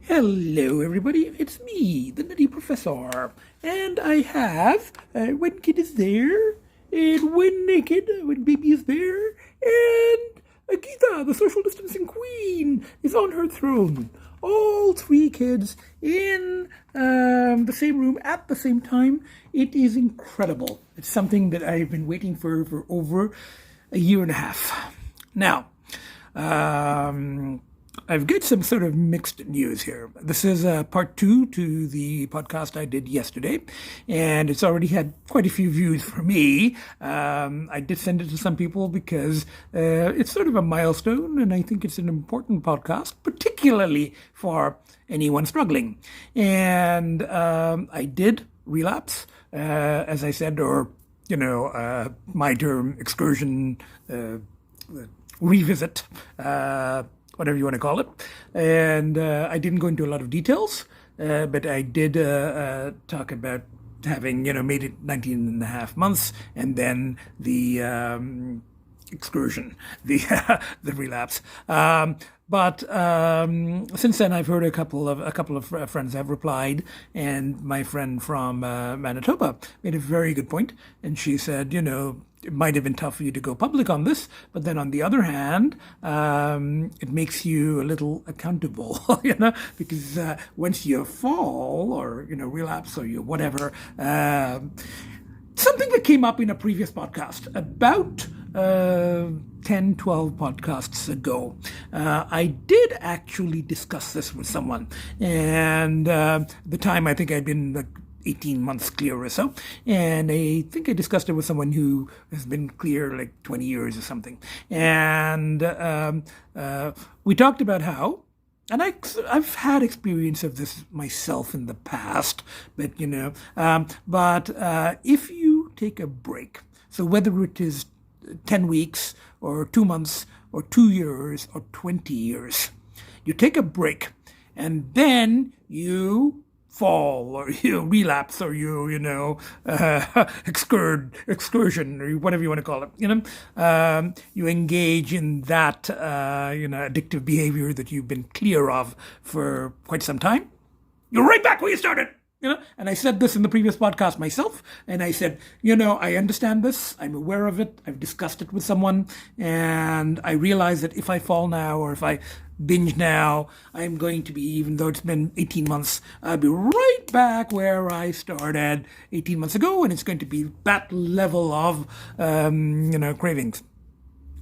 Hello, everybody. It's me, the Nutty Professor, and I have when kid is there, and when naked, when baby is there, and Geeta, the social distancing queen, is on her throne. All three kids in the same room at the same time. It is incredible. It's something that I've been waiting for over a year and a half. Now, I've got some sort of mixed news here. This is part 2 to the podcast I did yesterday, and it's already had quite a few views for me. I did send it to some people because it's sort of a milestone, and I think it's an important podcast, particularly for anyone struggling. And I did relapse, as I said, or, my term, excursion, revisit, whatever you want to call it. And I didn't go into a lot of details, but I did talk about having, made it 19 and a half months, and then the excursion, the relapse. But since then, I've heard a couple of friends have replied, and my friend from Manitoba made a very good point, and she said, it might have been tough for you to go public on this, but then on the other hand, it makes you a little accountable, because once you fall or relapse or you whatever, something that came up in a previous podcast about 10, 12 podcasts ago. I did actually discuss this with someone, and at the time I think I'd been 18 months clear or so, and I think I discussed it with someone who has been clear like 20 years or something, and we talked about how, and I've had experience of this myself in the past, but if you take a break, so whether it is 10 weeks or 2 months or 2 years or 20 years, you take a break and then you fall or you relapse or excursion or whatever you want to call it, you engage in that addictive behavior that you've been clear of for quite some time, you're right back where you started. And I said this in the previous podcast myself, and I said, I understand this, I'm aware of it, I've discussed it with someone, and I realize that if I fall now or if I binge now, I'm going to be, even though it's been 18 months, I'll be right back where I started 18 months ago, and it's going to be that level of, cravings.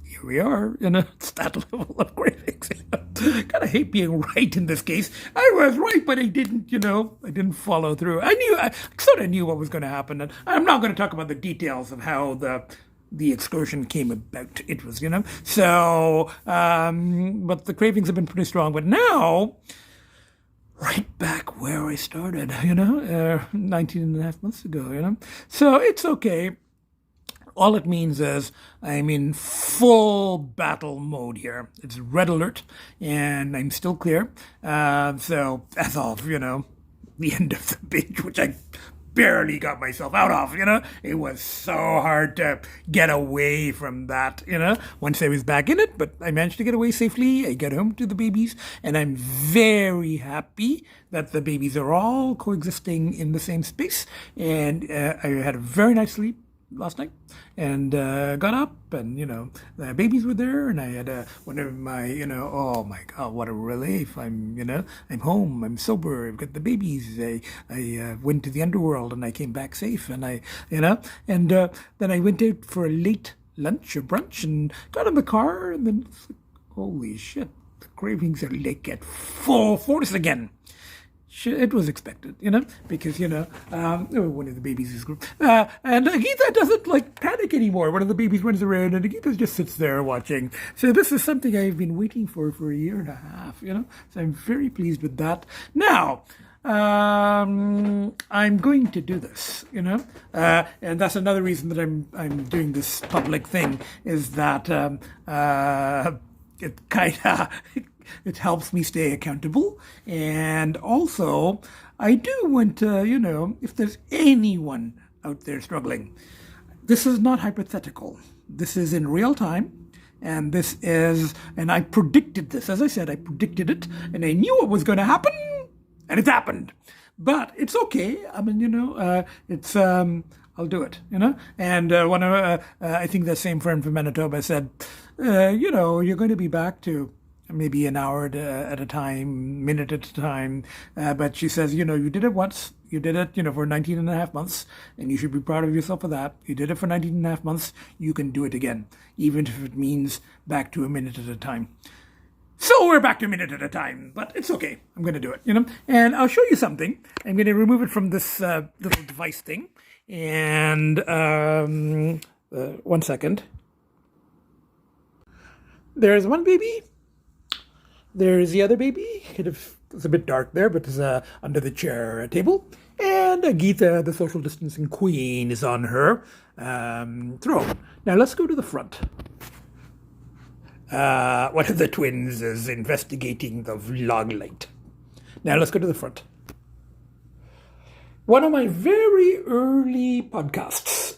Here we are, it's that level of cravings. Kind of hate being right in this case. I was right, but I didn't, I didn't follow through. I sort of knew what was going to happen. And I'm not going to talk about the details of how the excursion came about. It was, so, but the cravings have been pretty strong. But now, right back where I started, 19 and a half months ago, So it's okay. All it means is I'm in full battle mode here. It's red alert, and I'm still clear. So as of, the end of the binge, which I barely got myself out of, it was so hard to get away from that, once I was back in it, but I managed to get away safely. I get home to the babies, and I'm very happy that the babies are all coexisting in the same space, and I had a very nice sleep last night, and got up, and the babies were there, and I had one of my oh my god, what a relief. I'm home, I'm sober, I've got the babies. I went to the underworld and I came back safe, and I and then I went out for a late lunch or brunch and got in the car, and then holy shit, the cravings are like at full force again. It was expected, because, one of the babies is, and Geeta doesn't panic anymore. One of the babies runs around and Geeta just sits there watching. So this is something I've been waiting for a year and a half, so I'm very pleased with that. Now, I'm going to do this, and that's another reason that I'm doing this public thing, is that, it kind of, it helps me stay accountable. And also, I do want to, if there's anyone out there struggling, this is not hypothetical. This is in real time. And and I predicted this. As I said, I predicted it, and I knew it was going to happen, and it's happened. But it's okay. I mean, I'll do it, And I think the same friend from Manitoba said, you're going to be back to maybe an hour at a time, minute at a time. But she says, you did it once. You did it, for 19 and a half months, and you should be proud of yourself for that. You did it for 19 and a half months. You can do it again, even if it means back to a minute at a time. So we're back to a minute at a time, but it's okay. I'm going to do it, And I'll show you something. I'm going to remove it from this little device thing. And 1 second. There's one baby. There's the other baby. It's a bit dark there, but it's under the chair table. And Geetha, the social distancing queen, is on her throne. Now let's go to the front. One of the twins is investigating the vlog light. Now let's go to the front. One of my very early podcasts,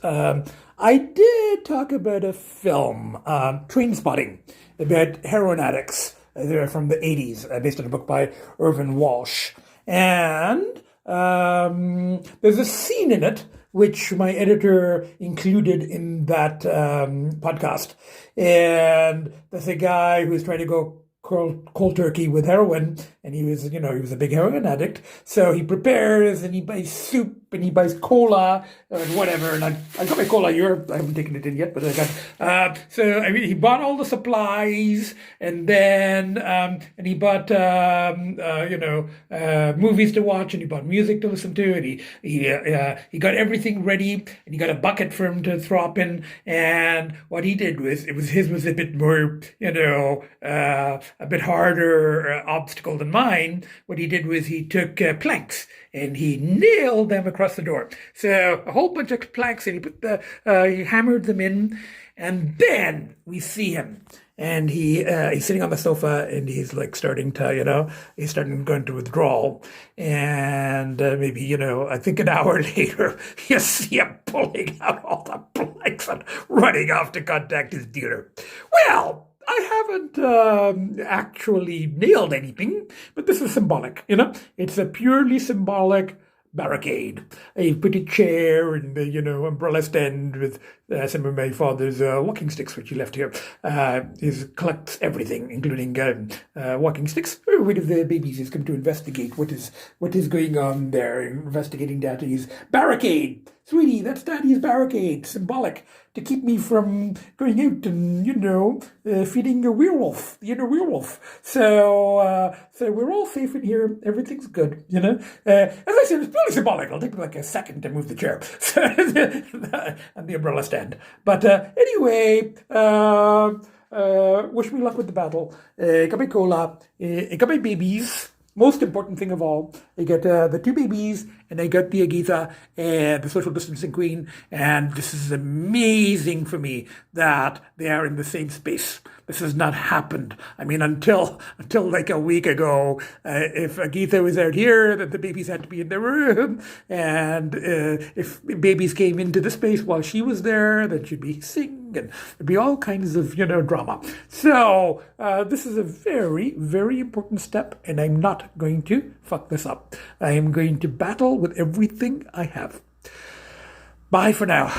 I did talk about a film, Trainspotting, about heroin addicts. They're from the 80s, based on a book by Irvin Walsh. And there's a scene in it which my editor included in that podcast. And there's a guy who's trying to go cold turkey with heroin, and he was a big heroin addict. So he prepares, and he buys soup, and he buys cola, and whatever. And I got my cola here. I haven't taken it in yet, but I got. He bought all the supplies, and then and he bought movies to watch, and he bought music to listen to, and he got everything ready, and he got a bucket for him to throw up in. And what he did was his was a bit more a bit harder obstacle than mine. What he did was he took planks and he nailed them across the door. So a whole bunch of planks, and he hammered them in, and then we see him. And he's sitting on the sofa, and he's like starting to, he's starting going to withdrawal. And maybe, I think an hour later, you see him pulling out all the planks and running off to contact his dealer. Well, I haven't actually nailed anything, but this is symbolic, It's a purely symbolic barricade. I put a chair and the, umbrella stand with some of my father's walking sticks, which he left here. He collects everything, including walking sticks. One of the babies is come to investigate what is going on there, investigating Daddy's barricade. Sweetie, that's Daddy's barricade, symbolic, to keep me from going out and, feeding a werewolf, the inner werewolf. So we're all safe in here. Everything's good, As I said, it's purely symbolic. It'll take me like a second to move the chair and the umbrella stand. But anyway, wish me luck with the battle. I got my cola. I got my babies. Most important thing of all, I got the two babies, and I got the Geetha, the social distancing queen, and this is amazing for me that they are in the same space. This has not happened. I mean, until like a week ago, if Geetha was out here, then the babies had to be in the room, and if babies came into the space while she was there, then she'd be hissing, and there'd be all kinds of, drama. So this is a very, very important step, and I'm not going to fuck this up. I am going to battle with everything I have. Bye for now.